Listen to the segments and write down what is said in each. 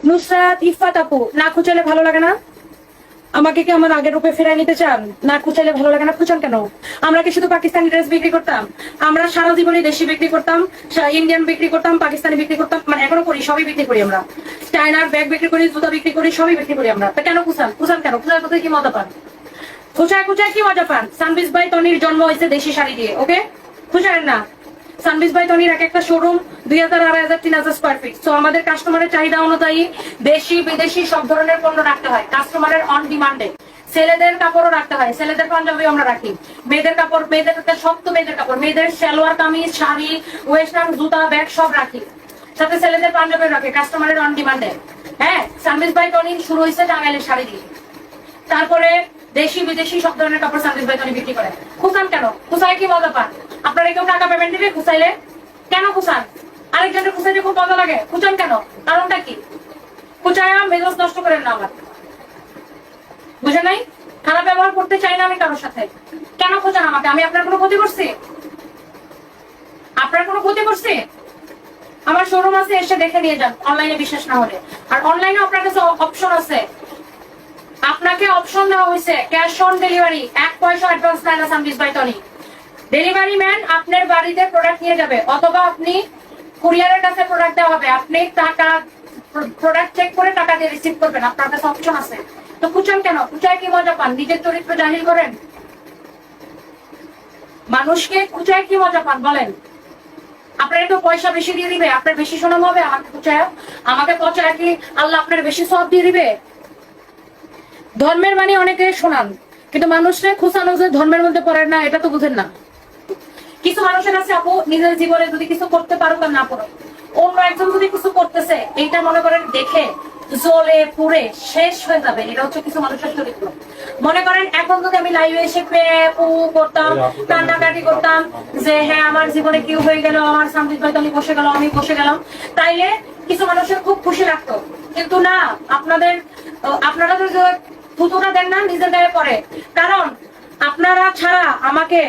নুসরাত ইফাত আপু, না খুঁচালে ভালো লাগে না? আমাকে কি আমার আগের রূপে ফেরাই নিতে চান? না খুঁচালে ভালো লাগে না? খুঁচান কেন? আমরা কি শুধু পাকিস্তানি ড্রেস বিক্রি করতাম? আমরা সারা জীবনে দেশি বিক্রি করতাম, ইন্ডিয়ান বিক্রি করতাম, পাকিস্তানি বিক্রি করতাম, মানে এখনো করি, সবই বিক্রি করি আমরা। চায়নার ব্যাগ বিক্রি করি, জুতা বিক্রি করি, সবই বিক্রি করি আমরা। তা কেন খুঁচান? খুঁচান কেন? খুঁচার কোথায় কি মজা পান? খুঁচায় খুঁচায় কি মজা পান? সানবিজ বাই তনির জন্ম হয়েছে দেশি শাড়ি দিয়ে, ওকে? খুঁচায় না। সানবিজ বাই তনির এক একটা শোরুম 2000, 2500, 3000 স্কোয়ার ফিট। তো আমাদের কাস্টমারের চাহিদা অনুযায়ী দেশি বিদেশি সব ধরনের পণ্য রাখতে হয় কাস্টমারের অন ডিমান্ডে। ছেলেদের কাপড়ও রাখতে হয়, ছেলেদের পাঞ্জাবি আমরা রাখি। মেয়েদের কাপড়, মেয়েদের সব তো মেয়েদের কাপড়, মেয়েদের সালোয়ার কামিজ, শাড়ি, ওয়েস্টার্ন, জুতা, ব্যাগ সব রাখি। সাথে ছেলেদের পাঞ্জাবি রাখে কাস্টমারের অন ডিমান্ডে। হ্যাঁ, সানবিজ বাই তনি শুরু হয়েছে টাঙ্গাইলের শাড়ি দিয়ে। তারপরে দেশি বিদেশি সব ধরনের কাপড় সানবিজ বাই তনি বিক্রি করে। খুঁচান কেন? খুঁচায় কি মজা পান? আপনারা কেউ টাকা পেমেন্ট দিবে খুঁচাইলে? কেন খুঁচান? আরেকজনের খুঁচাইতে খুব মজা লাগে, খুঁচান কেন? কারণটা কি? খুঁচায়া মেজাজ নষ্ট করেন না আমার, বুঝে নাই? খারাপ ব্যবহার করতে চাই না আমি কারোর সাথে। কেন খোঁজান আমাকে? আমি আপনার কোনো ক্ষতি করছি? আপনার কোনো ক্ষতি করছি? আমার শোরুম আছে, এসে দেখে নিয়ে যান অনলাইনে বিশ্বাস না হলে। আর অনলাইনে আপনার কাছে অপশন আছে, আপনাকে অপশন দেওয়া হয়েছে ক্যাশ অন ডেলিভারি, 1 পয়সা অ্যাডভান্স নেয় না সানবিজ বাই টনি। ডেলিভারি ম্যান আপনার বাড়িতে প্রোডাক্ট নিয়ে যাবে, অথবা আপনি কুরিয়ারের কাছে প্রোডাক্ট দেওয়া হবে, আপনি টাকা প্রোডাক্ট চেক করে টাকা দিয়ে রিসিভ করবেন। আপনার কাছে অপশন আছে। তো খুঁচান কেন? খুঁচায় কি মজা পান? নিজের চরিত্র জাহির করেন মানুষকে, খুঁচায় কি মজা পান বলেন? আপনার একটু পয়সা বেশি দিয়ে দিবে, আপনার বেশি সুনাম হবে আমাকে খুঁচায়? আমাকে পচায় কি আল্লাহ আপনার বেশি সব দিয়ে দিবে? ধর্মের মানে অনেকে শোনান, কিন্তু মানুষকে খুঁচানো যে ধর্মের মধ্যে পড়ে না, এটা তো বুঝেন না। কিছু মানুষের আছে আপু, নিজের জীবনে যদি কিছু করতে পারুক আর না পারুক, অন্য একজন যদি কিছু করতেছে এইটা মনে করেন দেখে জ্বলে পুড়ে শেষ হয়ে যাবে। এটা হচ্ছে কিছু মানুষের চরিত্র। মনে করেন এখন যদি আমি লাইভে এসে পু করতাম, কান্নাকাটি করতাম যে হ্যাঁ আমার জীবনে কেউ হয়ে গেল, আমার সামনে হয়তো আমি বসে গেল, আমি বসে গেলাম, তাইলে কিছু মানুষের খুব খুশি লাগতো। কিন্তু না, আপনারা তো থুতুটা দেন না নিজের গায়ে পড়ে। কারণ আপনারা ছাড়া আমাকে,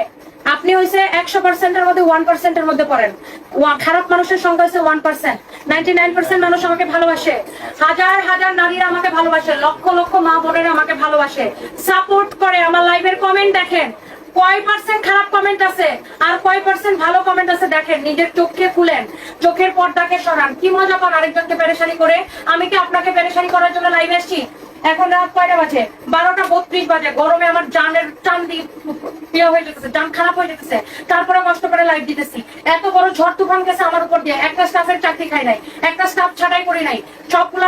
আপনি হইছে 100%-এর মধ্যে 1%-এর মধ্যে পড়েন। খারাপ মানুষের সংখ্যা হচ্ছে 1%। 99% মানুষ আমাকে ভালোবাসে, হাজার হাজার নারীরা আমাকে ভালোবাসে, লক্ষ লক্ষ মা বোনেরা আমাকে ভালোবাসে, সাপোর্ট করে। আমার লাইভের কমেন্ট দেখেন, কয় পার্সেন্ট খারাপ কমেন্ট আছে আর কয় পার্সেন্ট ভালো কমেন্ট আছে দেখেন। নিজের চোখকে খুলেন, চোখের পর্দাকে সরান। কি মজা পান আরেকজনকে পেরেশানি করে? আমি কি আপনাকে পেরেশানি করার জন্য লাইভে এসেছি? এখন রাত কয়টা বাজে? 12টা 32 বাজে। গরমে আমার জানের টান দিয়ে ইয়ে হয়ে যেতেছে, জান খারাপ হয়ে যেতেছে, তারপরে কষ্ট করে লাইভ দিতেছি। এত বড় ঝড় তুফান গেছে আমার উপর দিয়ে, একটা স্টাফের চাকরি খাই নাই, একটা স্টাফ ছাটাই করি নাই, সবগুলা